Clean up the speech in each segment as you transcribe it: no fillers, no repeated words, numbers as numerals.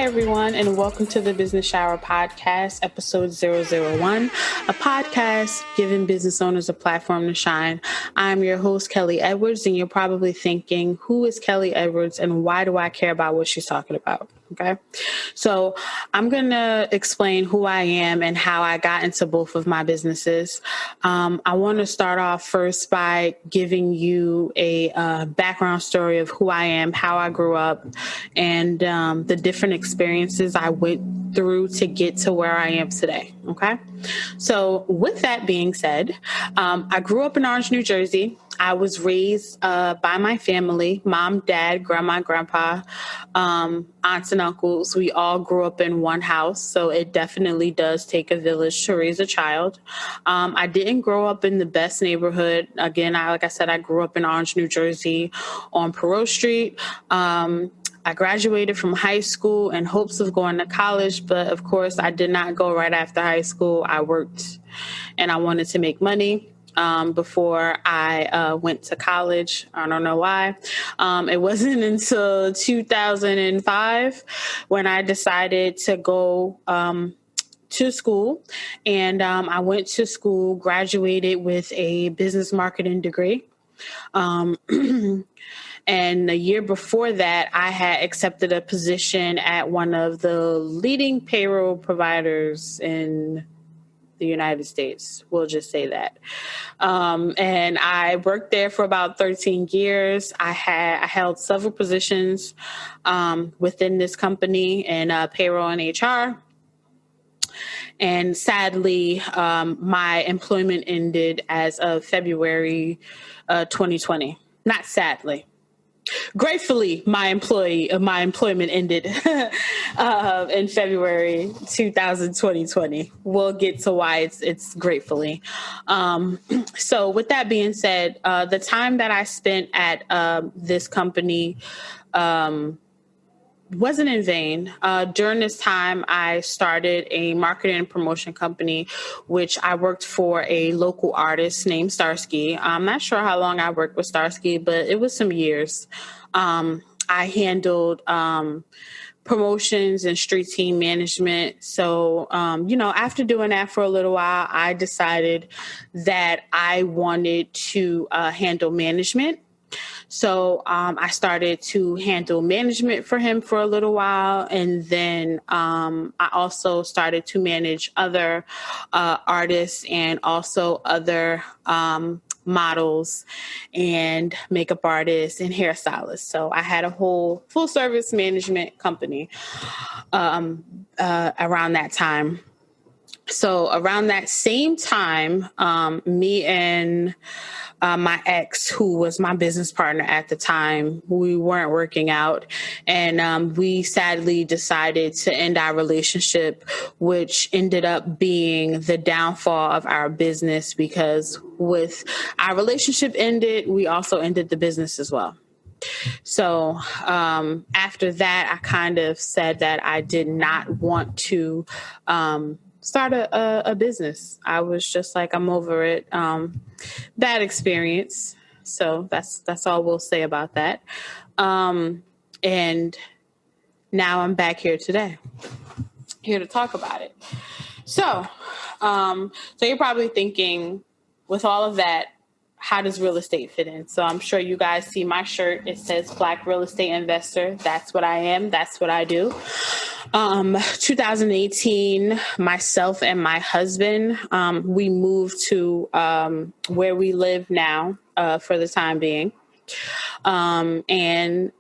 everyone, and welcome to the Business Shower Podcast, episode 001, a podcast giving business owners a platform to shine. I'm your host, Kelly Edwards, and you're probably thinking, who is Kelly Edwards and why do I care about what she's talking about? Okay, so I'm going to explain who I am and how I got into both of my businesses. I want to start off first by giving you a background story of who I am, how I grew up, and the different experiences I went through to get to where I am today. Okay, so with that being said, I grew up in Orange, New Jersey. I was raised by my family, mom, dad, grandma, grandpa, aunts and uncles. We all grew up in one house, so it definitely does take a village to raise a child. I didn't grow up in the best neighborhood. Again, like I said, I grew up in Orange, New Jersey on Perot Street. I graduated from high school in hopes of going to college, but of course I did not go right after high school. I worked and I wanted to make money before I went to college. I don't know why. It wasn't until 2005 when I decided to go to school, and I went to school, graduated with a business marketing degree. And the year before that, I had accepted a position at one of the leading payroll providers in the United States. We'll just say that. And I worked there for about 13 years. I held several positions within this company in payroll and HR. And sadly, my employment ended as of February 2020. Not sadly. Gratefully, my employment ended in February 2020. We'll get to why it's gratefully. So with that being said, the time that I spent at this company wasn't in vain. During this time, I started a marketing and promotion company, which I worked for a local artist named Starsky. I'm not sure how long I worked with Starsky, but it was some years. I handled promotions and street team management. So, after doing that for a little while, I decided that I wanted to handle management. So I started to handle management for him for a little while. And then I also started to manage other artists and also other models and makeup artists and hairstylists. So I had a whole full service management company around that time. So around that same time, me and my ex, who was my business partner at the time, we weren't working out. And we sadly decided to end our relationship, which ended up being the downfall of our business, because with our relationship ended, we also ended the business as well. So after that, I kind of said that I did not want to start a business. I was just like, I'm over it. Bad experience. So that's all we'll say about that. And now I'm back here today, here to talk about it. So you're probably thinking, with all of that, how does real estate fit in? So I'm sure you guys see my shirt. It says Black Real Estate Investor. That's what I am. That's what I do. 2018, myself and my husband, we moved to where we live now for the time being. And,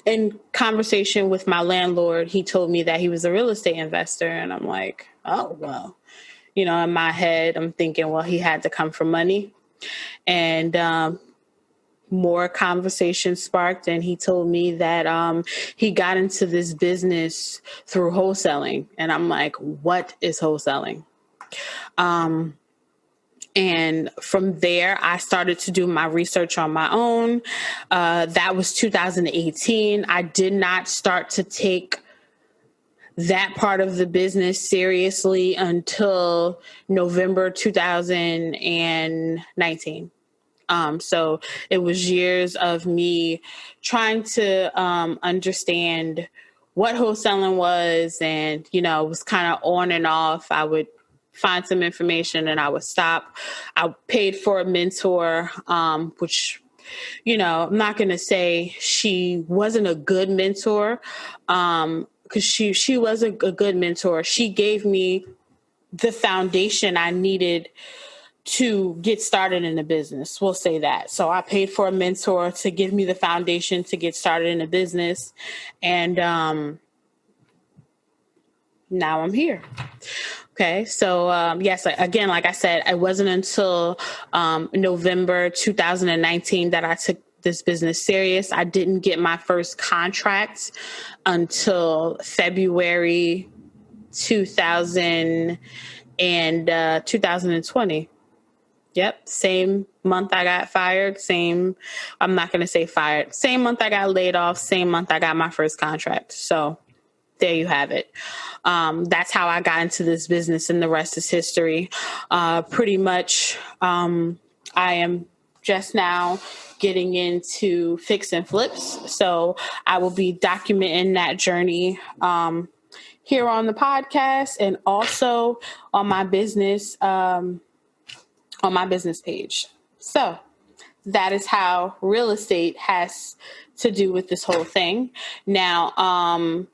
in conversation with my landlord, he told me that he was a real estate investor. And I'm like, oh, well. In my head, I'm thinking, well, he had to come from money. And more conversation sparked, and he told me that he got into this business through wholesaling. And I'm like, what is wholesaling? And from there, I started to do my research on my own. That was 2018. I did not start to take that part of the business seriously until November 2019. So it was years of me trying to understand what wholesaling was, and, it was kind of on and off. I would find some information and I would stop. I paid for a mentor, which, I'm not going to say she wasn't a good mentor, because she was a good mentor. She gave me the foundation I needed to get started in the business. We'll say that. So I paid for a mentor to give me the foundation to get started in the business. And now I'm here. Okay. So, yes, again, like I said, it wasn't until November 2019 that I took this business serious. I didn't get my first contract until February 2020. Yep. Same month I got fired. I'm not going to say fired. Same month I got laid off. Same month I got my first contract. So there you have it. That's how I got into this business, and the rest is history. Pretty much, I am just now getting into fix and flips. So I will be documenting that journey here on the podcast, and also on my business page. So that is how real estate has to do with this whole thing. Now,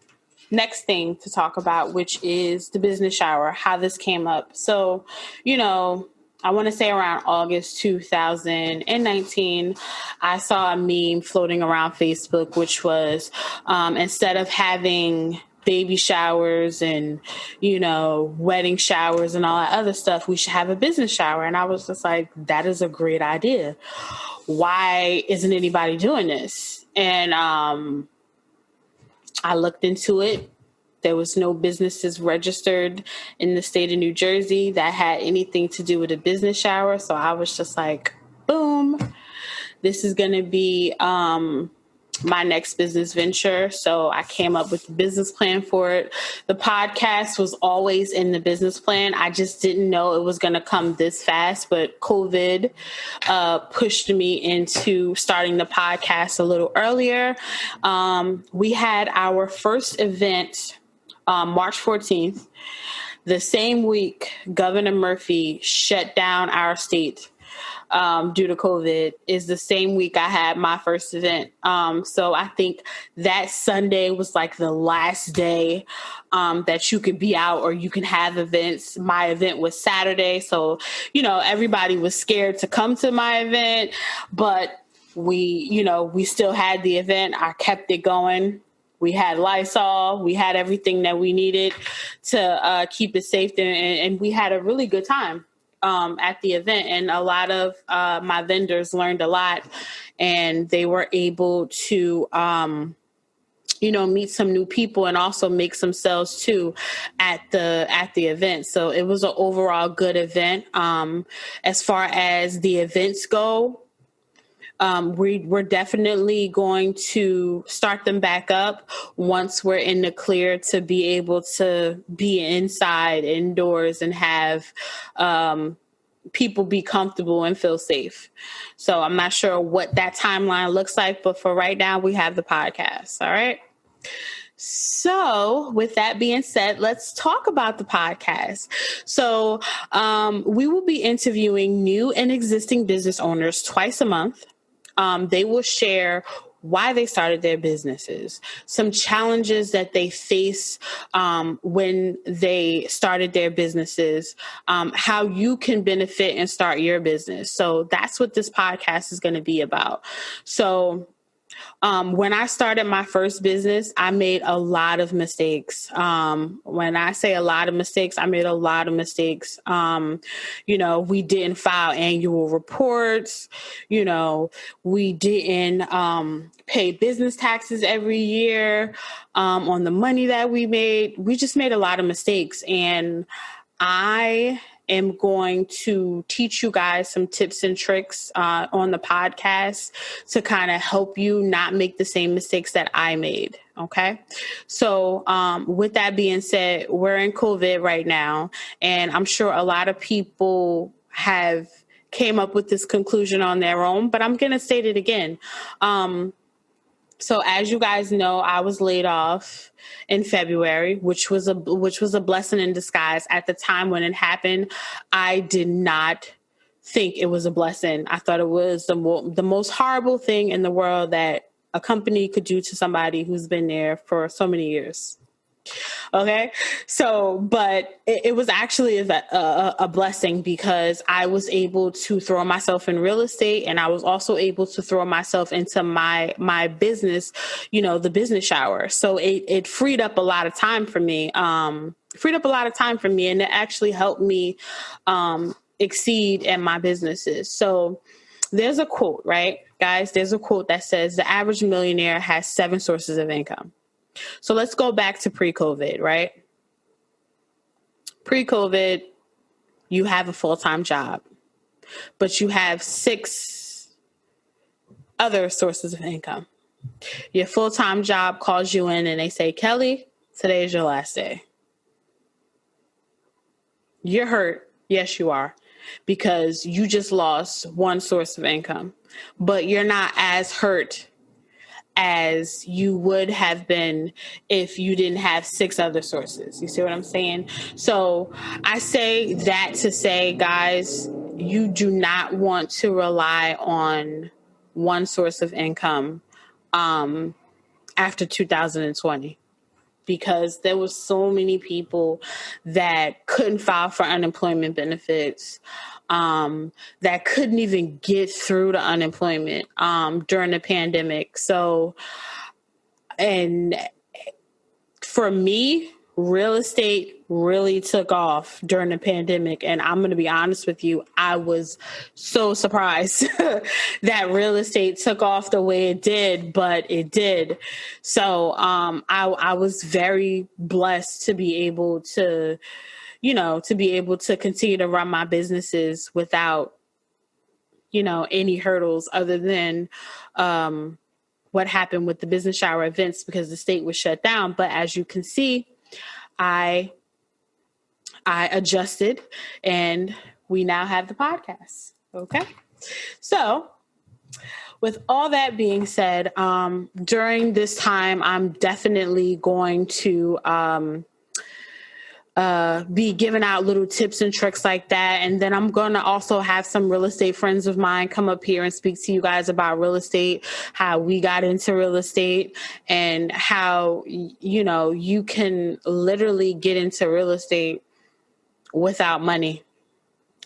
next thing to talk about, which is the business shower, how this came up. So, I want to say around August 2019, I saw a meme floating around Facebook, which was instead of having baby showers and, wedding showers and all that other stuff, we should have a business shower. And I was just like, that is a great idea. Why isn't anybody doing this? And I looked into it. There was no businesses registered in the state of New Jersey that had anything to do with a business shower. So I was just like, boom, this is going to be my next business venture. So I came up with a business plan for it. The podcast was always in the business plan. I just didn't know it was going to come this fast, but COVID pushed me into starting the podcast a little earlier. We had our first event March 14th. The same week, Governor Murphy shut down our state due to COVID, is the same week I had my first event. So I think that Sunday was like the last day that you could be out or you can have events. My event was Saturday. So, everybody was scared to come to my event, but we still had the event. I kept it going. We had Lysol. We had everything that we needed to keep it safe, and we had a really good time at the event. And a lot of my vendors learned a lot, and they were able to, meet some new people and also make some sales too at the event. So it was an overall good event. As far as the events go, we're definitely going to start them back up once we're in the clear to be able to be indoors, and have people be comfortable and feel safe. So I'm not sure what that timeline looks like, but for right now, we have the podcast. All right. So with that being said, let's talk about the podcast. So we will be interviewing new and existing business owners twice a month. They will share why they started their businesses, some challenges that they face when they started their businesses, how you can benefit and start your business. So that's what this podcast is going to be about. So when I started my first business, I made a lot of mistakes. When I say a lot of mistakes, I made a lot of mistakes. We didn't file annual reports. We didn't pay business taxes every year on the money that we made. We just made a lot of mistakes. And I am going to teach you guys some tips and tricks on the podcast to kind of help you not make the same mistakes that I made. Okay. So with that being said, we're in COVID right now, and I'm sure a lot of people have came up with this conclusion on their own, but I'm going to state it again. So as you guys know, I was laid off in February, which was a blessing in disguise. At the time when it happened, I did not think it was a blessing. I thought it was the most horrible thing in the world that a company could do to somebody who's been there for so many years. Okay. So, but it was actually a blessing because I was able to throw myself in real estate, and I was also able to throw myself into my business, the business shower. So it freed up a lot of time for me, and it actually helped me, exceed in my businesses. So there's a quote, right, guys? There's a quote that says the average millionaire has 7 sources of income. So let's go back to pre-COVID, right? Pre-COVID, you have a full-time job, but you have 6 other sources of income. Your full-time job calls you in and they say, Kelly, today is your last day. You're hurt. Yes, you are, because you just lost 1 source of income, but you're not as hurt as you would have been if you didn't have 6 other sources. You see what I'm saying? So I say that to say, guys, you do not want to rely on 1 source of income after 2020. Because there was so many people that couldn't file for unemployment benefits, that couldn't even get through to unemployment during the pandemic. So, and for me, real estate really took off during the pandemic. And I'm going to be honest with you, I was so surprised that real estate took off the way it did, but it did. So I was very blessed to be able to, continue to run my businesses without, any hurdles other than what happened with the business shower events because the state was shut down. But as you can see, I adjusted and we now have the podcast. Okay. So with all that being said, during this time, I'm definitely going to be giving out little tips and tricks like that. And then I'm going to also have some real estate friends of mine come up here and speak to you guys about real estate, how we got into real estate, and how, you can literally get into real estate without money,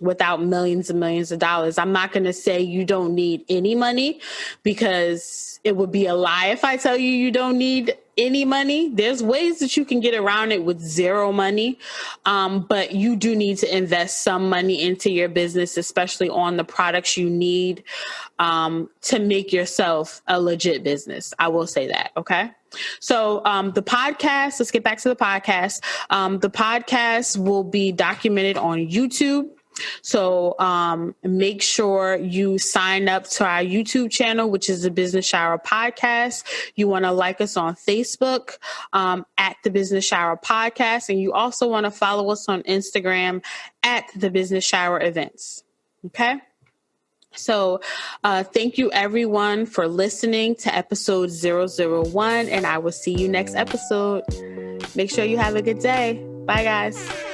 without millions and millions of dollars. I'm not going to say you don't need any money, because it would be a lie if I tell you don't need any money. There's ways that you can get around it with 0 money. But you do need to invest some money into your business, especially on the products you need to make yourself a legit business. I will say that. Okay. So the podcast, let's get back to the podcast. The podcast will be documented on YouTube. So make sure you sign up to our YouTube channel, which is the Business Shower Podcast. You want to like us on Facebook at the Business Shower Podcast. And you also want to follow us on Instagram at the Business Shower Events. Okay. So thank you, everyone, for listening to episode 001. And I will see you next episode. Make sure you have a good day. Bye, guys.